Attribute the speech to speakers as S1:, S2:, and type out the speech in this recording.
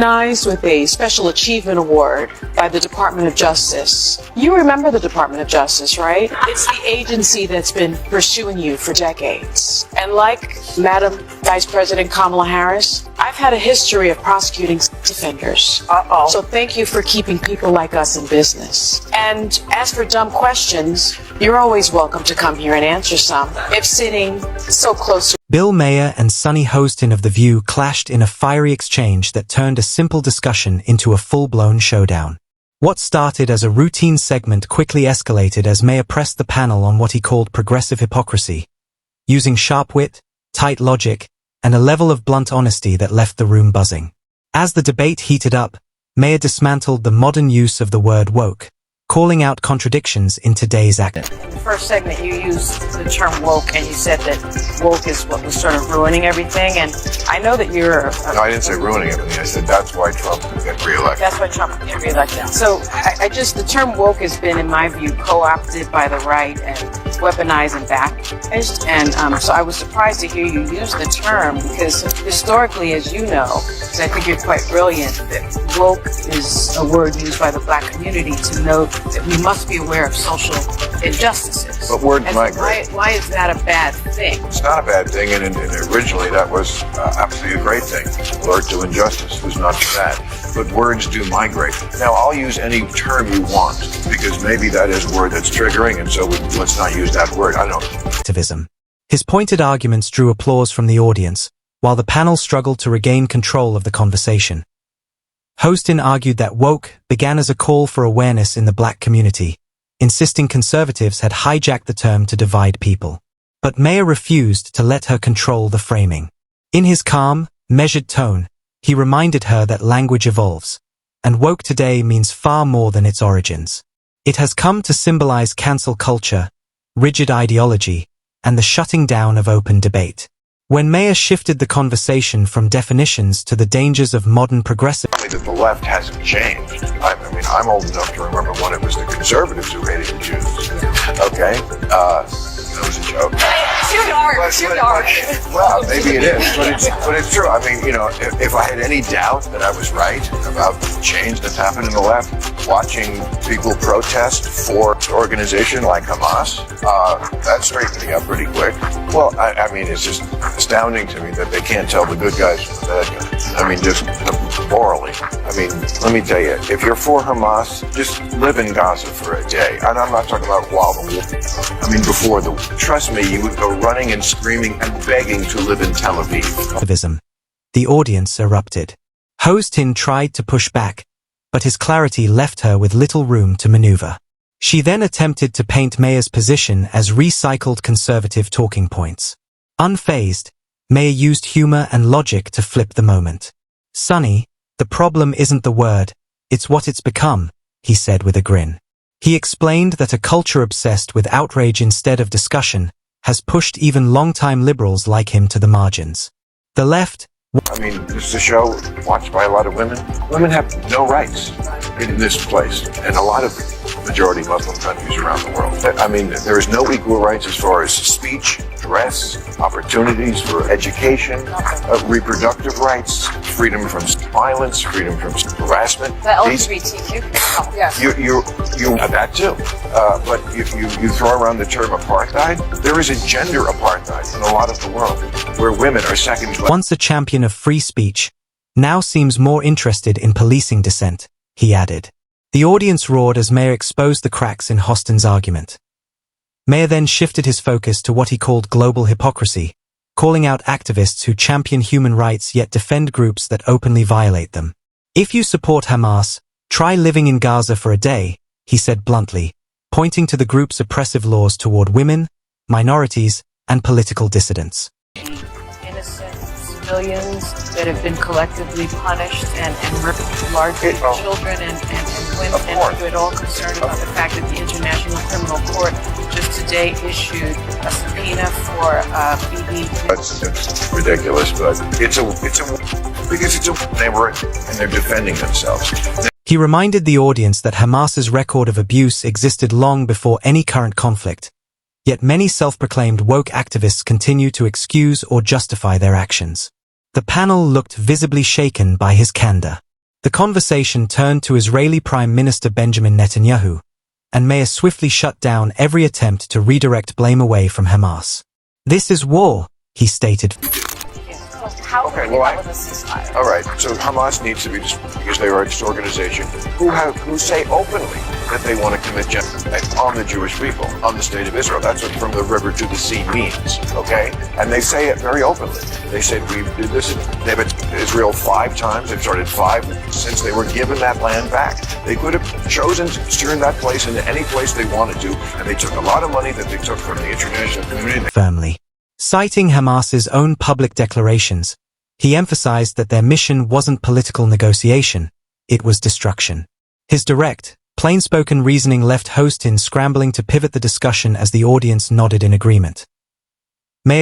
S1: Recognized with a Special Achievement Award by the Department of Justice. You remember the Department of Justice, right? It's the agency that's been pursuing you for decades. And like Madam Vice President Kamala Harris, I've had a history of prosecuting offenders. So thank you for keeping people like us in business. And as for dumb questions, you're always welcome to come here and answer some, if sitting so close to
S2: Bill Maher and Sunny Hostin of The View clashed in a fiery exchange that turned a simple discussion into a full-blown showdown. What started as a routine segment quickly escalated as Maher pressed the panel on what he called progressive hypocrisy, using sharp wit, tight logic, and a level of blunt honesty that left the room buzzing. As the debate heated up, Maher dismantled the modern use of the word woke, calling out contradictions in today's act.
S1: In the first segment, you used the term woke, and you said that woke is what was sort of ruining everything. And I know that you're
S3: No, I didn't say ruining everything. I said that's why Trump could get reelected.
S1: That's why Trump could get reelected. So the term woke has been, in my view, co-opted by the right and weaponized and backed. And so I was surprised to hear you use the term, because historically, as you know, because I think you're quite brilliant, that woke is a word used by the black community to note that we must be aware of social injustices.
S3: But words migrate.
S1: So why is that a bad thing?
S3: It's not a bad thing, and originally that was absolutely a great thing. Alert to injustice was not bad. But words do migrate. Now, I'll use any term you want, because maybe that is a word that's triggering, and so let's not use that word. I don't know.
S2: Activism. His pointed arguments drew applause from the audience, while the panel struggled to regain control of the conversation. Hostin argued that woke began as a call for awareness in the black community, insisting conservatives had hijacked the term to divide people. But Maher refused to let her control the framing. In his calm, measured tone, he reminded her that language evolves, and woke today means far more than its origins. It has come to symbolize cancel culture, rigid ideology, and the shutting down of open debate. When Maher shifted the conversation from definitions to the dangers of modern progressive,
S3: That the left hasn't changed. I mean, I'm old enough to remember when it was the conservatives who hated the Jews. Okay, that was a joke.
S1: Too dark, too dark.
S3: Well, maybe it is, but it's true. I mean, you know, if I had any doubt that I was right about the change that's happened in the left, watching people protest for an organization like Hamas, that straightened me up pretty quick. Well, I mean, it's just astounding to me that they can't tell the good guys from the bad guys. I mean, just morally. I mean, let me tell you, if you're for Hamas, just live in Gaza for a day. And I'm not talking about while the war. I mean, before the war. Trust me, you would go running and screaming and begging to live in Tel Aviv.
S2: activism. The audience erupted. Hostin tried to push back, but his clarity left her with little room to maneuver. She then attempted to paint Maher's position as recycled conservative talking points. Unfazed, Maher used humor and logic to flip the moment. "Sunny, the problem isn't the word, it's what it's become," he said with a grin. He explained that a culture obsessed with outrage instead of discussion has pushed even longtime liberals like him to the margins. The left,
S3: I mean, this is a show watched by a lot of women. Women have no rights in this place, and a lot of majority Muslim countries around the world. I mean, there is no equal rights as far as speech, dress, opportunities for education, reproductive rights, freedom from violence, freedom from harassment.
S1: The LGBTQ. Yes.
S3: You that too. But if you throw around the term apartheid, there is a gender apartheid in a lot of the world where women are second class.
S2: once a champion of free speech, now seems more interested in policing dissent, he added. The audience roared as Maher exposed the cracks in Hostin's argument. Maher then shifted his focus to what he called global hypocrisy, calling out activists who champion human rights yet defend groups that openly violate them. "If you support Hamas, try living in Gaza for a day," he said bluntly, pointing to the group's oppressive laws toward women, minorities, and political dissidents.
S1: Innocent civilians that have been collectively punished and ripped largely children and women, and we're all concerned about the fact that the International Criminal Court just today issued a subpoena for BB.
S3: It's ridiculous, but they were and they're defending themselves.
S2: He reminded the audience that Hamas's record of abuse existed long before any current conflict, yet many self-proclaimed woke activists continue to excuse or justify their actions. The panel looked visibly shaken by his candor. The conversation turned to Israeli Prime Minister Benjamin Netanyahu, and Maher swiftly shut down every attempt to redirect blame away from Hamas. "This is war," he stated.
S3: Okay, well, all right. So Hamas needs to be because they are just an organization who say openly that they want to commit genocide on the Jewish people, on the state of Israel. That's what from the river to the sea means. Okay, and they say it very openly. They said we did this. They've been Israel 5 times. They've started 5 since they were given that land back. They could have chosen to turn that place into any place they wanted to, and they took a lot of money that they took from the international community.
S2: Firmly. Citing Hamas's own public declarations, he emphasized that their mission wasn't political negotiation, it was destruction. His direct, plain-spoken reasoning left Hostin scrambling to pivot the discussion as the audience nodded in agreement. Maher